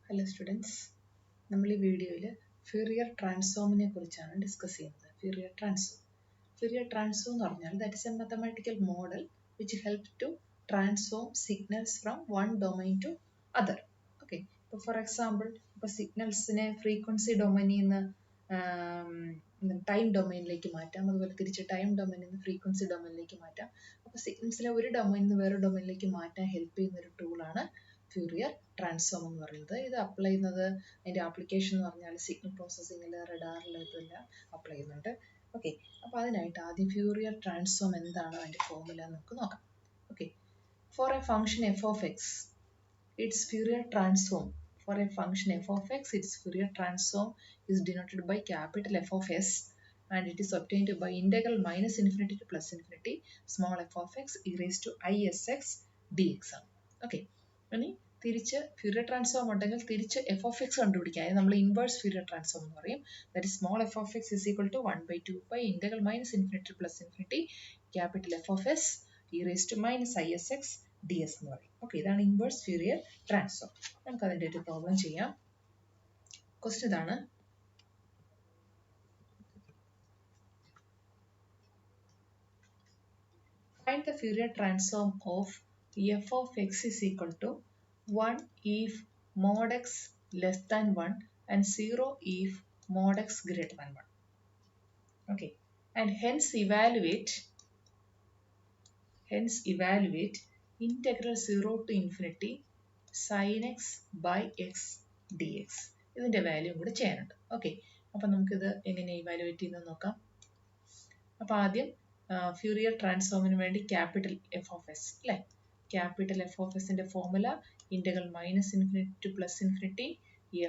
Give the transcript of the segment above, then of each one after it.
Hello students, നമ്മൾ ഈ വീഡിയോയിൽ Fourier Transformനെ കുറിച്ചാണ് ഡിസ്കസ് ചെയ്യുന്നത്. Fourier Transform. Fourier Transform എന്ന് പറഞ്ഞാൽ that is a mathematical model which helps to transform signals from one domain to other. Okay. ഇപ്പോൾ for example, ഇപ്പോൾ സിഗ്നൽസിനെ ഫ്രീക്വൻസി ഡൊമൈനിൽ നിന്ന് ടൈം ഡൊമൈനിലേക്ക് മാറ്റാം, അതുപോലെ തിരിച്ച് ടൈം ഡൊമൈനിൽ നിന്ന് ഫ്രീക്വൻസി ഡൊമൈനിലേക്ക് മാറ്റാം. അപ്പോൾ സിഗ്നൽസിനെ ഒരു ഡൊമൈനിൽ നിന്ന് വേറെ ഡൊമൈനിലേക്ക് മാറ്റാൻ ഹെൽപ്പ് ചെയ്യുന്ന ഒരു ടൂളാണ് Fourier Transform എന്ന് പറയുന്നത്. ഇത് അപ്ലൈ ചെയ്യുന്നത് അതിൻ്റെ ആപ്ലിക്കേഷൻ എന്ന് പറഞ്ഞാൽ സിഗ്നൽ പ്രോസസ്സിങ്ങിൽ റഡാറിൽ ഇതെല്ലാം അപ്ലൈ ചെയ്യുന്നുണ്ട്. ഓക്കെ, അപ്പോൾ അതിനായിട്ട് ആദ്യം Fourier Transform എന്താണ് അതിൻ്റെ ഫോർമുല നമുക്ക് നോക്കാം. Okay, for a function f of x, its Fourier transform. For a function f of x, its Fourier transform is denoted by capital F of s, and it is obtained by integral minus infinity to plus infinity small f of x e raised to isx dx. Okay, ഇനി തിരിച്ച് Fourier transform ഉണ്ടെങ്കിൽ തിരിച്ച് f of x കണ്ടുപിടിക്കാൻ നമ്മൾ inverse Fourier transform എന്ന് പറയും. That is small f of x is equal to 1/2 pi integral minus infinity to plus infinity capital F of s e raised to minus isx ds എന്ന് പറയും. Okay, ഇതാണ് inverse Fourier transform. നമുക്ക് അതിൻ്റെ ഒരു problem ചെയ്യാം. Question ഇതാണ്. Find the Fourier transform of f of x is equal to 1 if mod x less than 1 and 0 if mod x greater than 1. Okay, and hence evaluate integral 0 to infinity sin x by x dx. ഇതിൻ്റെ value കൂടെ ചെയ്യാനുണ്ട്. Okay, അപ്പം നമുക്കിത് എങ്ങനെ evaluate ചെയ്യുന്നത് നോക്കാം. അപ്പോൾ ആദ്യം Fourier ട്രാൻസ്ഫോമിന് വേണ്ടി ക്യാപിറ്റൽ എഫ് ഓഫ് എസ് അല്ലേ, ക്യാപിറ്റൽ എഫ് ഓഫ് എസിൻ്റെ formula integral minus infinity to plus infinity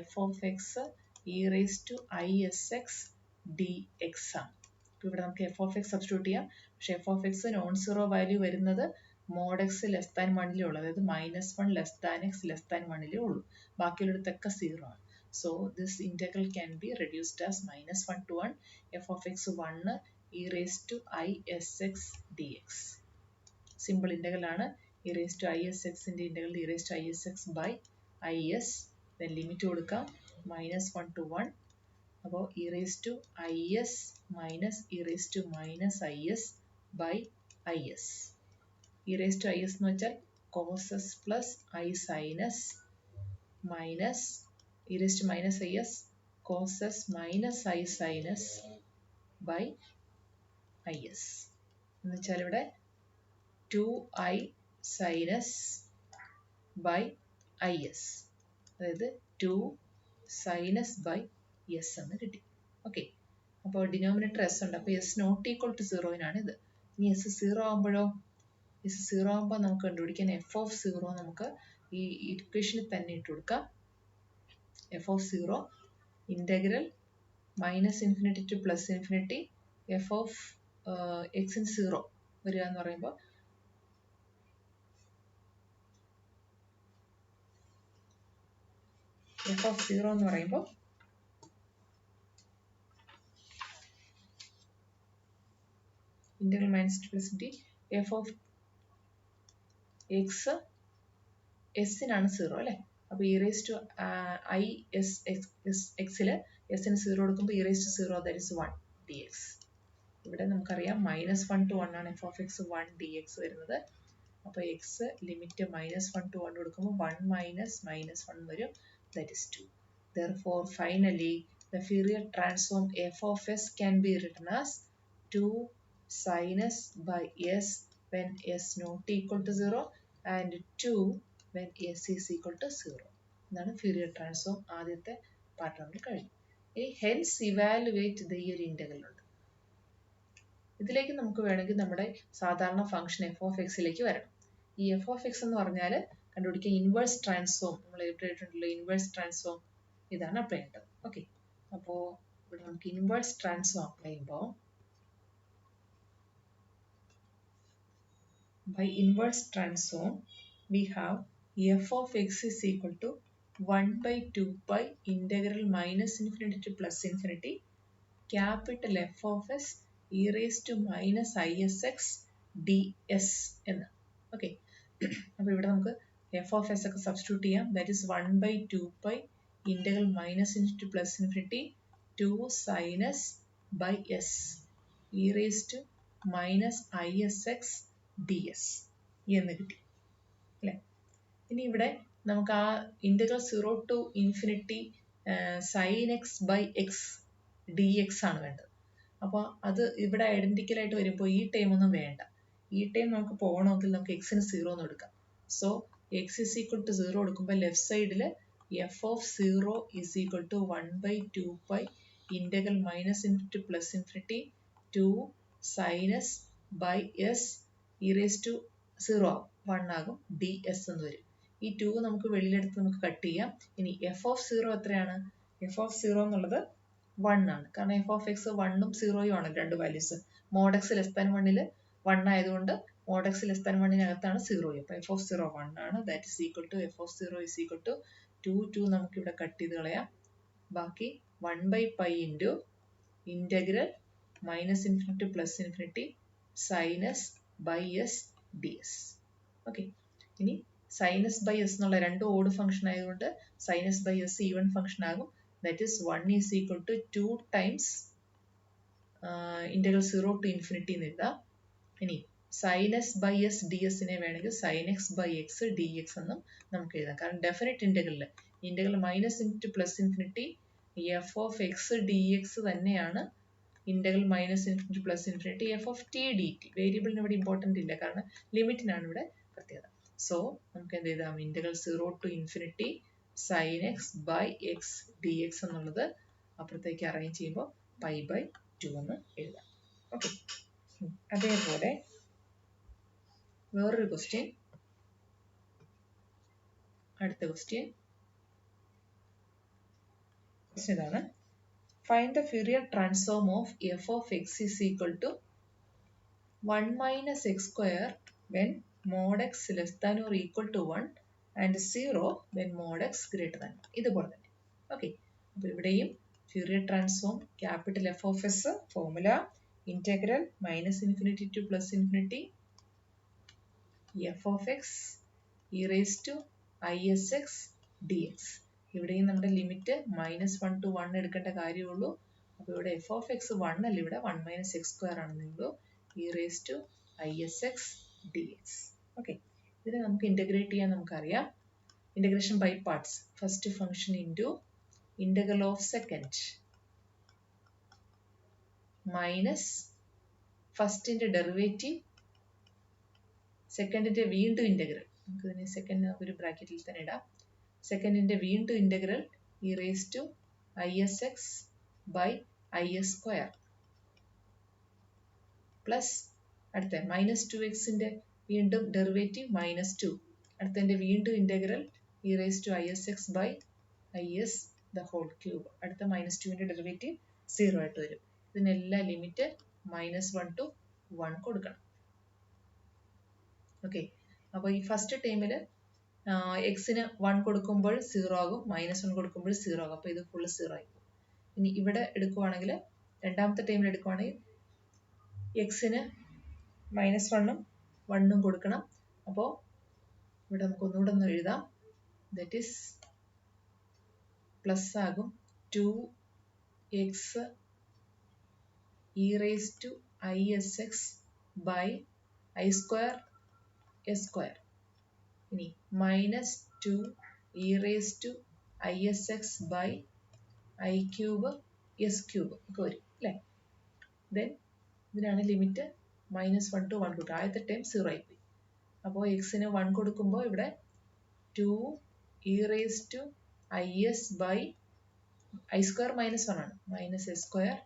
f of x e raise to i s x d x ആണ്. അപ്പോൾ ഇവിടെ നമുക്ക് എഫ് ഓഫ് എക്സ് സബ്സ്റ്റിറ്റ്യൂട്ട് ചെയ്യാം. പക്ഷേ f of x non zero value വരുന്നത് mod x less than വണ്ണിലേ ഉള്ളൂ, അതായത് -1 less than x less than വണ്ണിലേ ഉള്ളൂ, ബാക്കിയുള്ളിടത്തൊക്കെ സീറോ ആണ്. So this integral can be reduced as -1 to 1 f of x 1 e raised to isx dx. Simple integral ആണ്. e raised to isx ൻ്റെ integral e raised to isx by is. then limit കൊടുക്കാം -1 to 1. അപ്പോൾ e raised to is minus e raised to minus is by is. e raised to is എന്ന് വെച്ചാൽ cos s plus I sin s minus e raised to minus is cos s minus I sin s by is. എന്ന് വെച്ചാൽ ഇവിടെ 2i sin s by is, അതായത് 2 sin s by s എന്ന് കിട്ടി. Okay, അപ്പോൾ denominator s ഉണ്ട്, അപ്പോൾ s not equal to 0 ഇത്. ഇനി s 0 ആകുമ്പോഴോ, s 0 ആകുമ്പോൾ നമുക്ക് കണ്ടുപിടിക്കാൻ f of 0 നമുക്ക് ഈ ഇക്വേഷനിൽ തന്നെ ഇട്ട് കൊടുക്കാം. f of 0 integral minus infinity to plus infinity f of x in 0 വരിക എന്ന് പറയുമ്പോൾ f of 0 എന്ന് പറയുമ്പോൾ integral minus plus infinity f of x s-നാണ് 0 അല്ലേ. അപ്പോൾ e raised to i s x-ൽ s-ന് 0 കൊടുക്കുമ്പോൾ e raised to 0 that is 1 dx. ഇവിടെ നമുക്കറിയാം -1 to 1 ആണ് f of x 1 dx വരുന്നത്. അപ്പോൾ x ലിമിറ്റ് -1 to 1 കൊടുക്കുമ്പോൾ 1 minus -1 വരും, that is 2. Therefore finally the Fourier transform f of s can be written as 2 sin s by s when s not equal to 0 and 2 when s is equal to 0. ഇതാണ് Fourier transform. ആദ്യത്തെ part നമ്മൾ കഴിഞ്ഞു. ഇനി hence evaluate the ഈ ഒരു integral ഉണ്ട്. ഇതിലേക്ക് നമുക്ക് വേണമെങ്കിൽ നമ്മുടെ സാധാരണ ഫംഗ്ഷൻ എഫ് ഓഫ് എക്സിലേക്ക് വരണം. ഈ എഫ് ഓഫ് എക്സ് എന്ന് പറഞ്ഞാൽ കണ്ടുപിടിക്കുക ഇൻവേഴ്സ് ട്രാൻസ്ഫോം, നമ്മൾ എഴുതിയിട്ടുണ്ടല്ലോ ഇൻവേഴ്സ് ട്രാൻസ്ഫോം, ഇതാണ് അപ്ലൈ ചെയ്യേണ്ടത്. ഓക്കെ, അപ്പോൾ ഇവിടെ നമുക്ക് ഇൻവേഴ്സ് ട്രാൻസ്ഫോം അപ്ലൈ ചെയ്യുമ്പോൾ by inverse transform we have f of x is equal to 1/2 pi integral minus infinity to plus infinity capital F of s e raised to minus isx ds എന്ന്. Okay, അപ്പോൾ ഇവിടെ നമുക്ക് f of s ഒക്കെ substitute ചെയ്യാം. That is 1/2 integral minus infinity plus infinity 2 sine s by s e raise to minus i s x d s എന്ന് കിട്ടി അല്ലേ. ഇനി ഇവിടെ നമുക്ക് ആ integral 0 to infinity sine x by x d x ആണ് വേണ്ടത്. അപ്പോൾ അത് ഇവിടെ ഐഡന്റിക്കൽ ആയിട്ട് വരുമ്പോൾ ഈ ടൈം ഒന്നും വേണ്ട. ഈ ടൈം നമുക്ക് പോകണമെങ്കിൽ നമുക്ക് എക്സിന് 0 എന്ന് എടുക്കാം. So x is equal to 0 എടുക്കുമ്പോൾ ലെഫ്റ്റ് സൈഡിൽ f of 0 is equal to 1/2 integral minus infinity plus infinity 2 sine s by s e raise to 0 ആകും 1 ആകും ഡി എസ് എന്ന് വരും. ഈ 2 നമുക്ക് വെളിയിലെടുത്ത് നമുക്ക് കട്ട് ചെയ്യാം. ഇനി എഫ് ഓഫ് 0 എത്രയാണ്? എഫ് ഓഫ് 0 എന്നുള്ളത് 1 ആണ്. കാരണം എഫ് ഓഫ് എക്സ് 1ഉം 0ഉം ആണ് രണ്ട് values. Mod x less than 1ൽ 1 ആയതുകൊണ്ട് മോഡ് എക്സ് ലെസ് ദാൻ 1നകത്താണ് 0. അപ്പോൾ എഫ് ഓഫ് 0 1 ആണ്. That is equal to f of 0 is equal to 2 നമുക്ക് ഇവിടെ കട്ട് ചെയ്ത് കളയാം. ബാക്കി 1/π into integral minus infinity plus infinity sine s by s d s. Okay, ഇനി സൈനസ് ബൈ എസ് എന്നുള്ള രണ്ട് ഓഡ് ഫംഗ്ഷൻ ആയതുകൊണ്ട് sinus by s even function ആകും. That is 1 is equal to 2 times integral 0 to infinity എന്ന് എഴുതാം. ഇനി sine s by s d എസിനെ വേണമെങ്കിൽ sine x by x d x എന്നും നമുക്ക് എഴുതാം. കാരണം definite integral minus into plus infinity f of x d x തന്നെയാണ് integral minus infinity plus infinity f of t d t. വേരിയബിളിന് ഇവിടെ important ഇല്ല, കാരണം ലിമിറ്റിനാണ് ഇവിടെ പ്രത്യേകത. സോ നമുക്ക് എന്ത് എഴുതാം? Integral 0 to infinity sine x by x d x എന്നുള്ളത് അപ്പുറത്തേക്ക് അറേഞ്ച് ചെയ്യുമ്പോൾ π/2 എന്ന് എഴുതാം. ഓക്കെ, അതേപോലെ വേറൊരു ക്വസ്റ്റ്യൻ. അടുത്ത ക്വസ്റ്റ്യൻ ഇതാണ്. Find the Fourier transform of f of x is equal to 1 minus x square when mod x less than or equal to 1 and 0 when mod x greater than 1. ഇതുപോലെ തന്നെ. Okay, അപ്പോൾ ഇവിടെയും Fourier transform capital F of s formula integral minus infinity to plus infinity f of x e raised to isx dx. ഇവിടെയും നമ്മുടെ limit -1 to 1 എടുക്കേണ്ട കാര്യമുള്ളൂ. അപ്പോൾ ഇവിടെ എഫ് ഓഫ് എക്സ് 1 അല്ല, ഇവിടെ 1 മൈനസ് എക്സ് സ്ക്വയർ ആണെന്നേ ഉള്ളൂ. E raise to i s x d x. Okay, ഇതിനെ നമുക്ക് ഇൻ്റഗ്രേറ്റ് ചെയ്യാൻ നമുക്കറിയാം. Integration by parts. First function into integral of second minus ഫസ്റ്റിൻ്റെ ഡെറിവേറ്റീവ് സെക്കൻഡിൻ്റെ വീണ്ടും ഇൻ്റഗ്രൽ. നമുക്ക് ഇതിനെ സെക്കൻഡ് ഒരു ബ്രാക്കറ്റിൽ തന്നെ ഇടാം. സെക്കൻഡിൻ്റെ വീണ്ടും integral e raise to i s x by i s square plus അടുത്ത -2x വീണ്ടും ഡെറിവേറ്റീവ് -2. അടുത്തതിൻ്റെ വീണ്ടും integral e raise to i s x by i s the whole cube. അടുത്ത -2ൻ്റെ ഡെറിവേറ്റീവ് 0 ആയിട്ട് വരും. ഇതിനെല്ലാം ലിമിറ്റ് -1 to 1 കൊടുക്കണം. ഓക്കെ, അപ്പോൾ ഈ ഫസ്റ്റ് ടൈമിൽ എക്സിന് 1 കൊടുക്കുമ്പോൾ 0 ആകും, -1 കൊടുക്കുമ്പോൾ 0 ആകും. അപ്പോൾ ഇത് ഫുള്ള് 0 ആയിരിക്കും. ഇനി ഇവിടെ എടുക്കുവാണെങ്കിൽ രണ്ടാമത്തെ ടൈമിൽ എടുക്കുവാണെങ്കിൽ എക്സിന് -1ഉം 1ഉം കൊടുക്കണം. അപ്പോൾ ഇവിടെ നമുക്ക് ഒന്നുകൂടെ ഒന്ന് എഴുതാം. ദറ്റ് ഈസ് പ്ലസ് ആകും 2x e raise to i s x by i square s square. ഇനി -2 e raise to i s x by i cube s cube ഒക്കെ വരും അല്ലേ. ദെൻ ഇതിനാണ് ലിമിറ്റ് -1 to 1 കൊടുക്കുക. ആദ്യത്തെ ടൈം 0 ആയിപ്പോയി. അപ്പോൾ എക്സിന് 1 കൊടുക്കുമ്പോൾ ഇവിടെ 2 e raise to i s by i square -1 ആണ്, minus s square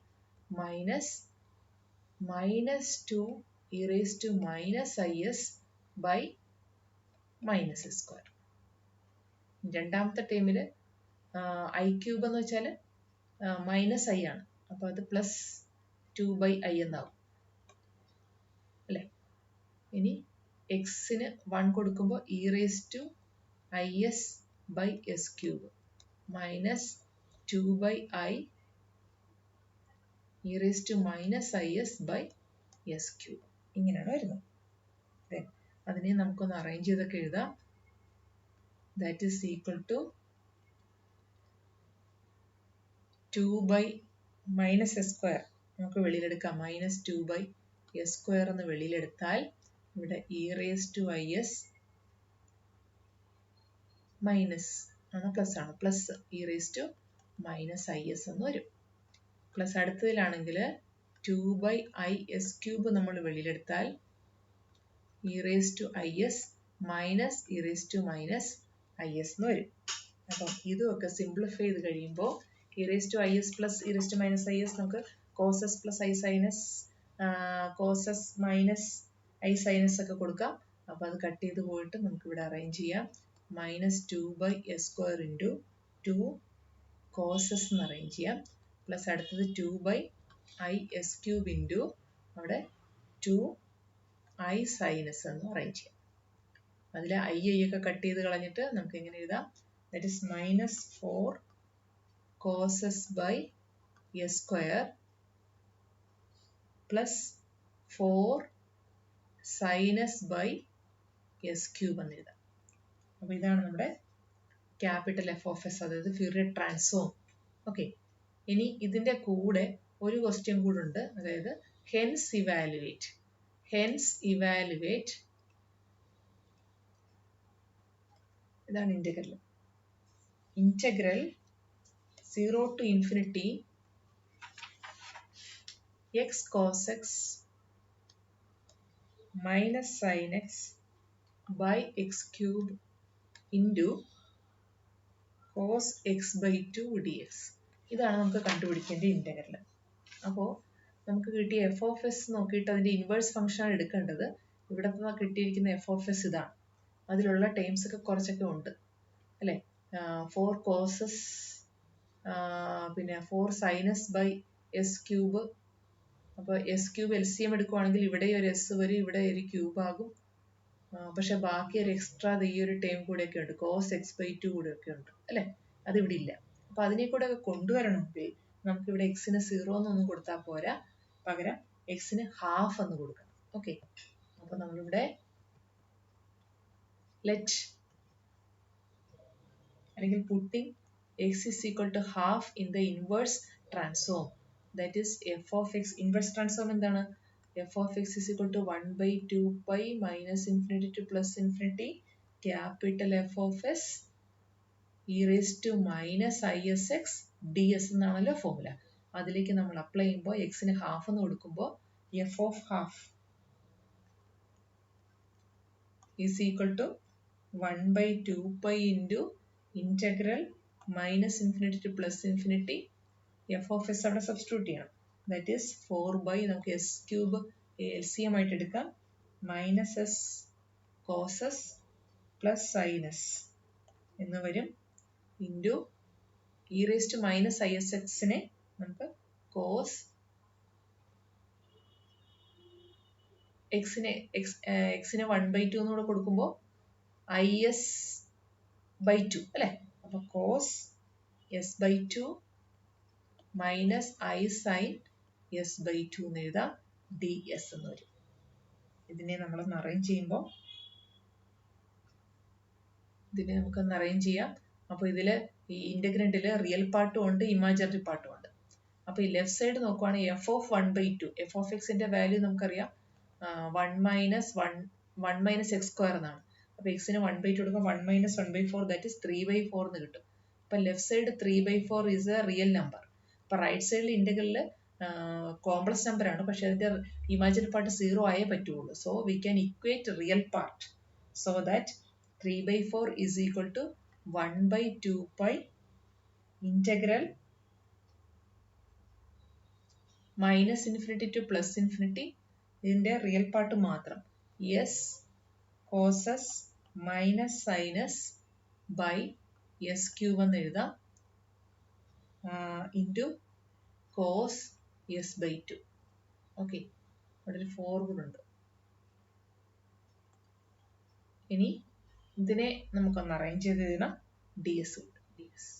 minus -2 e raise to minus i s by minus s square. രണ്ടാമത്തെ ടൈമിൽ ഐ ക്യൂബ് എന്ന് വെച്ചാൽ മൈനസ് ഐ ആണ്, അപ്പോൾ അത് +2/i എന്നാവും അല്ലേ. ഇനി എക്സിന് 1 കൊടുക്കുമ്പോൾ e raise to i s by s cube -2/i e raise to minus i s by s cube. ഇങ്ങനെയാണ് വരുന്നത്. അതിനെ നമുക്കൊന്ന് അറേഞ്ച് ചെയ്തൊക്കെ എഴുതാം. that is equal to 2 by minus s square. നമുക്ക് വെളിയിലെടുക്കാം മൈനസ് 2 by s square എന്ന് വെളിയിലെടുത്താൽ ഇവിടെ e raised to is minus ആണ് പ്ലസ് ആണ് plus e raised to minus is എന്ന് വരും. പ്ലസ് അടുത്തതിലാണെങ്കിൽ 2 by i s cube നമ്മൾ വെളിയിലെടുത്താൽ e raised to is minus e raised to minus is എന്ന് വരും. അപ്പം ഇതൊക്കെ സിംപ്ലിഫൈ ചെയ്ത് കഴിയുമ്പോൾ e raised to is plus e raised to minus is നമുക്ക് cos s plus i sinus cos s minus i sinus ഒക്കെ കൊടുക്കാം. അപ്പോൾ അത് കട്ട് ചെയ്ത് പോയിട്ട് നമുക്ക് ഇവിടെ അറേഞ്ച് ചെയ്യാം. Minus 2 by s square into 2 cos s എന്ന് അറേഞ്ച് ചെയ്യാം. പ്ലസ് അടുത്തത് 2 by i s cube into അവിടെ 2 i sinus എന്ന് അറേഞ്ച് ചെയ്യാം. അതിൽ i ഒക്കെ കട്ട് ചെയ്ത് കളഞ്ഞിട്ട് നമുക്ക് എങ്ങനെ എഴുതാം? that is minus 4 cos s by s square plus 4 sinus by s cube എന്ന് എഴുതാം. അപ്പോൾ ഇതാണ് നമ്മുടെ ക്യാപിറ്റൽ എഫ് ഓഫ് എസ്, അതായത് ഫ്യൂറിയർ ട്രാൻസ്ഫോം. ഓക്കെ, ഇനി ഇതിൻ്റെ കൂടെ ഒരു ക്വസ്റ്റ്യൻ കൂടെ ഉണ്ട്, അതായത് ഹെൻസ് ഇവാലുവേറ്റ്. ഇതാണ് integral. Integral 0 to infinity x cos x minus sin x by x cube into cos x by 2 dx. ഇതാണ് നമുക്ക് കണ്ടുപിടിക്കേണ്ട ഇൻ്റഗ്രൽ. അപ്പോൾ നമുക്ക് കിട്ടിയ എഫ് ഓഫ് എസ് നോക്കിയിട്ട് അതിൻ്റെ ഇൻവേഴ്സ് ഫംഗ്ഷനാണ് എടുക്കേണ്ടത്. ഇവിടെ നിന്ന് കിട്ടിയിരിക്കുന്ന എഫ് ഓഫ് എസ് ഇതാണ്. അതിലുള്ള ടേംസ് ഒക്കെ കുറച്ചൊക്കെ ഉണ്ട് അല്ലേ? 4 കോസസ് പിന്നെ 4 സൈനസ് ബൈ എസ് ക്യൂബ്. അപ്പോൾ S cube L C M എടുക്കുവാണെങ്കിൽ ഇവിടെ ഒരു എസ് വരും, ഇവിടെ ഒരു ക്യൂബ് ആകും. പക്ഷെ ബാക്കി ഒരു എക്സ്ട്രാ ഈ ഒരു ടേം കൂടെയൊക്കെ ഉണ്ട്, കോസ് എക്സ് ബൈ 2 കൂടെയൊക്കെ ഉണ്ട് അല്ലേ? അതിവിടെ ഇല്ല. അപ്പോൾ അതിനെ കൂടെ കൊണ്ടുവരണമെങ്കിൽ നമുക്കിവിടെ എക്സിന് 0 എന്നൊന്നും കൊടുത്താൽ പോരാ, പകരം എക്സിന് ഹാഫ് എന്ന് കൊടുക്കണം. ഓക്കെ, അപ്പോൾ നമ്മളിവിടെ ലെറ്റ് അല്ലെങ്കിൽ putting x is equal to half in the inverse transform, that is f of x. inverse transform എന്താണ്? f of x is equal to 1 by 2 pi minus infinity to plus infinity capital F of s e raised to minus isx ds എന്നാണല്ലോ formula. അതിലേക്ക് നമ്മൾ apply ചെയ്യുമ്പോൾ എക്സിന് half എന്ന് കൊടുക്കുമ്പോൾ f of half is equal to 1 by 2 pi into integral minus infinity to plus infinity f of s അവിടെ substitute ചെയ്യണം. That is 4 by നമുക്ക് s cube L C M ആയിട്ട് എടുക്കാം, minus s cos s plus sine s എന്ന് വരും, into e raise to minus i s എക്സിനെ നമുക്ക് cos എക്സിനെ 1 by 2 എന്നൂടെ കൊടുക്കുമ്പോൾ ഐ എസ് ബൈ 2 അല്ലേ? അപ്പോൾ cos s by 2 minus i sine s by 2 എന്ന് എഴുതാം, ഡി എസ് എന്ന് വരും. ഇതിനെ നമ്മളൊന്ന് അറേഞ്ച് ചെയ്യുമ്പോൾ നമുക്കൊന്ന് അറേഞ്ച് ചെയ്യാം. അപ്പോൾ ഇതിൽ ഈ ഇൻ്റഗ്രൻറ്റിൽ റിയൽ പാർട്ടും ഉണ്ട്, ഇമാജിനറി പാർട്ടും ഉണ്ട്. അപ്പോൾ ഈ ലെഫ്റ്റ് സൈഡ് നോക്കുവാണെങ്കിൽ F of 1 by 2, F of എക്സിൻ്റെ വാല്യൂ നമുക്കറിയാം 1 മൈനസ് എക്സ് സ്ക്വയർ എന്നാണ്. അപ്പോൾ എക്സിന് 1 by 2 എടുക്കുമ്പോൾ 1 minus 1 by 4, that is 3 by 4 എന്ന് കിട്ടും. അപ്പോൾ left side 3 by 4 is A real number. അപ്പോൾ റൈറ്റ് സൈഡിൽ ഇൻ്റഗ്രലിൽ കോംപ്ലക്സ് നമ്പർ ആണ്, പക്ഷെ അതിൻ്റെ ഇമാജിനറി പാർട്ട് 0 ആയേ പറ്റുള്ളൂ. So we can equate real part. So that 3 by 4 is equal to 1 by 2 pi integral minus infinity to plus infinity. ഇതിൻ്റെ real part മാത്രം s cos s minus sine s by s cube എന്ന് എഴുതാം, into cos s by 2. Okay, അവിടെ ഒരു 4 കൂടെ ഉണ്ട്. ഇനി ഇതിനെ നമുക്കൊന്ന് അറേഞ്ച് ചെയ്ത് എഴുതണം, ഡി എസ് കിട്ടും, ഡി എസ്.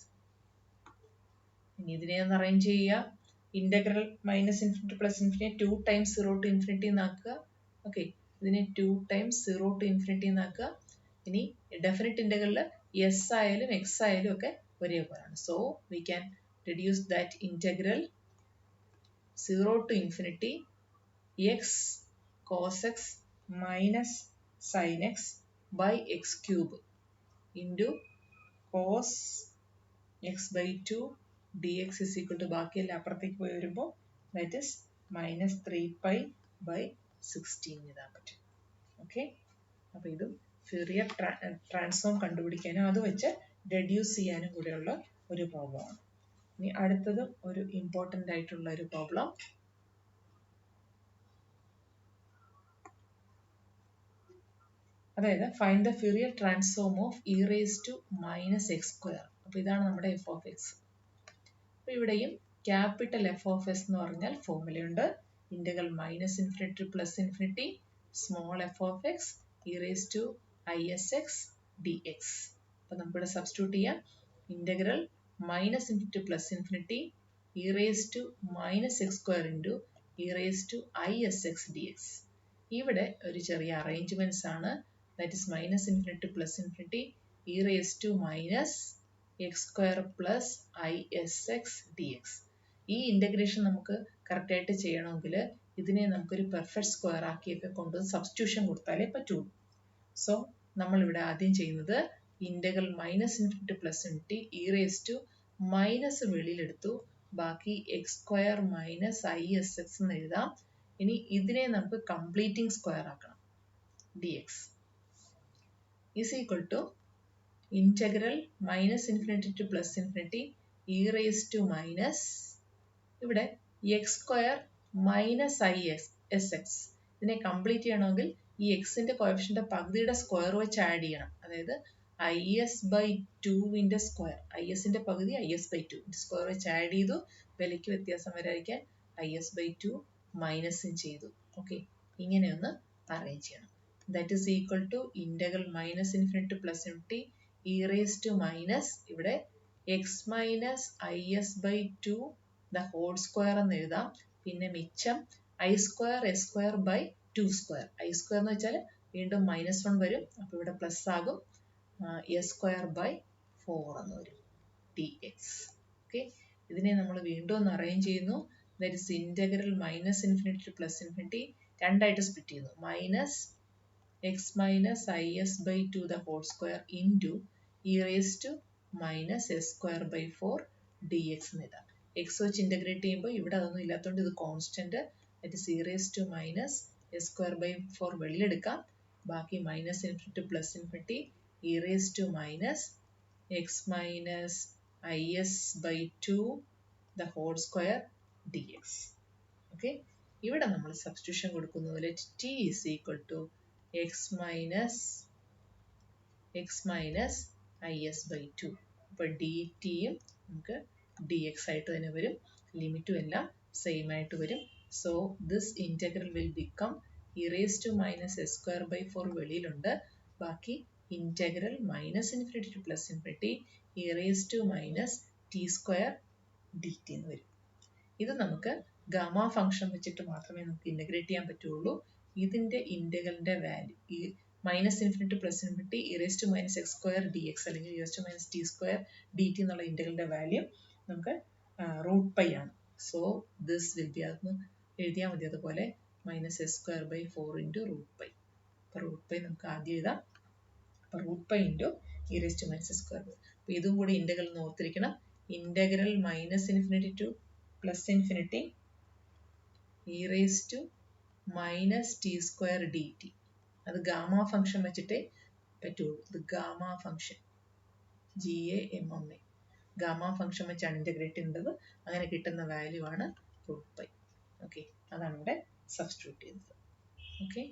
ഇനി ഇതിനെ ഒന്ന് അറേഞ്ച് ചെയ്യുക. Integral minus infinity plus infinity 2 times 0 to infinity എന്നാക്കുക. ഓക്കെ, ഇതിനെ 2 times 0 to infinity എന്നാക്കുക. ഇനി ഡെഫിനിറ്റ് ഇൻ്റഗ്രലിൽ എസ് ആയാലും എക്സ് ആയാലും ഒക്കെ ഒരേപോലെയാണ്. So we can reduce that integral 0 to infinity x cos x minus sin x by x cube into cos x by 2 dx is equal to ബാക്കിയെല്ലാം അപ്പുറത്തേക്ക് പോയി വരുമ്പോൾ that is minus 3 pi by 16 എഴുതാൻ പറ്റും. Okay, അപ്പോൾ ഇതും Fourier transform കണ്ടുപിടിക്കാനും അത് വെച്ച് റെഡ്യൂസ് ചെയ്യാനും കൂടെയുള്ള ഒരു പ്രോബ്ലമാണ്. ഇനി അടുത്തതും ഒരു ഇമ്പോർട്ടൻ്റ് ആയിട്ടുള്ള ഒരു പ്രോബ്ലം. അതായത് find the Fourier transform of e raise to minus x square. അപ്പോൾ ഇതാണ് നമ്മുടെ എഫ് ഓഫ് എക്സ്. അപ്പോൾ ഇവിടെയും ക്യാപിറ്റൽ എഫ് ഓഫ് എസ് എന്ന് പറഞ്ഞാൽ ഫോർമുലയുണ്ട്. Integral minus infinity to plus infinity small f of x e raise to i s x d x. അപ്പോൾ നമുക്കിവിടെ സബ്സ്റ്റിറ്റ്യൂട്ട് ചെയ്യാം. Integral minus infinity to plus infinity e raise to minus x square into e raise to i s x d x. ഇവിടെ ഒരു ചെറിയ arrangements ആണ്. That is minus infinity to plus infinity e raise to minus x square plus i s x d X. ഈ integration നമുക്ക് കറക്റ്റായിട്ട് ചെയ്യണമെങ്കിൽ ഇതിനെ നമുക്കൊരു പെർഫെക്റ്റ് സ്ക്വയർ ആക്കിയൊക്കെ കൊണ്ട് സബ്സ്റ്റിറ്റ്യൂഷൻ കൊടുത്താലേ പറ്റുള്ളൂ. സോ നമ്മളിവിടെ ആദ്യം ചെയ്യുന്നത് integral minus infinity plus infinity e raise to minus വെളിയിലെടുത്തു, ബാക്കി x square minus i s x എന്ന് എഴുതാം. ഇനി ഇതിനെ നമുക്ക് കംപ്ലീറ്റിംഗ് സ്ക്വയർ ആക്കണം. D x is equal to integral minus infinity to plus infinity e raise to minus ഇവിടെ x square minus i s x. ഇതിനെ കംപ്ലീറ്റ് ചെയ്യണമെങ്കിൽ ഈ എക്സിന്റെ കോഎഫിഷ്യന്റ് പകുതിയുടെ സ്ക്വയർ വെച്ച് ആഡ് ചെയ്യണം. അതായത് ഐ എസ് ബൈ ടുവിന്റെ സ്ക്വയർ, ഐ എസിന്റെ പകുതി i s by two square വെച്ച് ആഡ് ചെയ്തു. വിലയ്ക്ക് വ്യത്യാസം വരാതിരിക്കാൻ ഐ എസ് ബൈ ടു മൈനസും ചെയ്തു. ഓക്കെ, ഇങ്ങനെ ഒന്ന് അറേഞ്ച് ചെയ്യണം. That is equal to integral minus infinity to plus infinity e raise to minus ഇവിടെ x minus i s by two the whole square എന്ന് എഴുതാം. പിന്നെ മിച്ചം i square s square by two square. I square എന്ന് വെച്ചാൽ വീണ്ടും minus 1 വരും, അപ്പോൾ ഇവിടെ പ്ലസ് ആകും. എസ് സ്ക്വയർ ബൈ 4 എന്ന് വരും ഡി എക്സ്. ഓക്കെ, ഇതിനെ നമ്മൾ വീണ്ടും ഒന്ന് അറേഞ്ച് ചെയ്യുന്നു. That is integral minus infinity to plus infinity രണ്ടായിട്ട് സ്പ്ലിറ്റ് ചെയ്യുന്നു. Minus x minus i s by two the whole square into e raise to minus s square by 4 d x എന്ന് എഴുതാം. X വെച്ച് integrate ചെയ്യുമ്പോൾ ഇവിടെ അതൊന്നും ഇല്ലാത്തതുകൊണ്ട് ഇത് constant. That is e raise to minus s square by 4 വെളിയിലെടുക്കാം. ബാക്കി minus infinity to plus infinity e raise to minus x minus i s by two the whole square d x. Okay, ഇവിടെ നമ്മൾ substitution കൊടുക്കുന്നത് t is equal to x minus i s by two. അപ്പോൾ d ടിയും നമുക്ക് D X ആയിട്ട് തന്നെ വരും. ലിമിറ്റും എല്ലാം സെയിം ആയിട്ട് വരും. So this integral will become e raise to minus s square by 4 വെളിയിലുണ്ട്. ബാക്കി integral minus infinity to plus infinity e raise to minus t square d t എന്ന് വരും. ഇത് നമുക്ക് ഗാമ ഫംഗ്ഷൻ വെച്ചിട്ട് മാത്രമേ നമുക്ക് ഇന്റഗ്രേറ്റ് ചെയ്യാൻ പറ്റുള്ളൂ. ഇതിന്റെ ഇന്റഗ്രലിന്റെ വാല്യൂ ഈ minus infinity plus infinity e raise to minus x square d x അല്ലെങ്കിൽ e raise to minus t square d t എന്നുള്ള ഇന്റഗ്രലിന്റെ വാല്യൂ നമുക്ക് റൂട്ട് പൈ ആണ്. സോ ദിസ് വിൽ ബി, അതൊന്ന് എഴുതിയാൽ മതി അതുപോലെ, minus s square by 4 into root pi. അപ്പോൾ റൂട്ട് പൈ നമുക്ക് ആദ്യം എഴുതാം. അപ്പോൾ root pi into e raise to minus s square by. അപ്പോൾ ഇതും കൂടി ഇന്റഗ്രൽ ഓർത്തിരിക്കണം. Integral minus infinity to plus infinity e raise to minus t square d t. അത് ഗാമ ഫംഗ്ഷൻ വെച്ചിട്ടേ പറ്റുള്ളൂ. ഇത് gamma function GAMMA gamma function വെച്ചാണ് integrate ചെയ്യുന്നത്. അങ്ങനെ കിട്ടുന്ന വാല്യൂ ആണ് റൂട്ട് പൈ. ഓക്കെ, അതാണ് ഇവിടെ സബ്സ്റ്റിറ്റ്യൂട്ട് ചെയ്തത്. ഓക്കെ.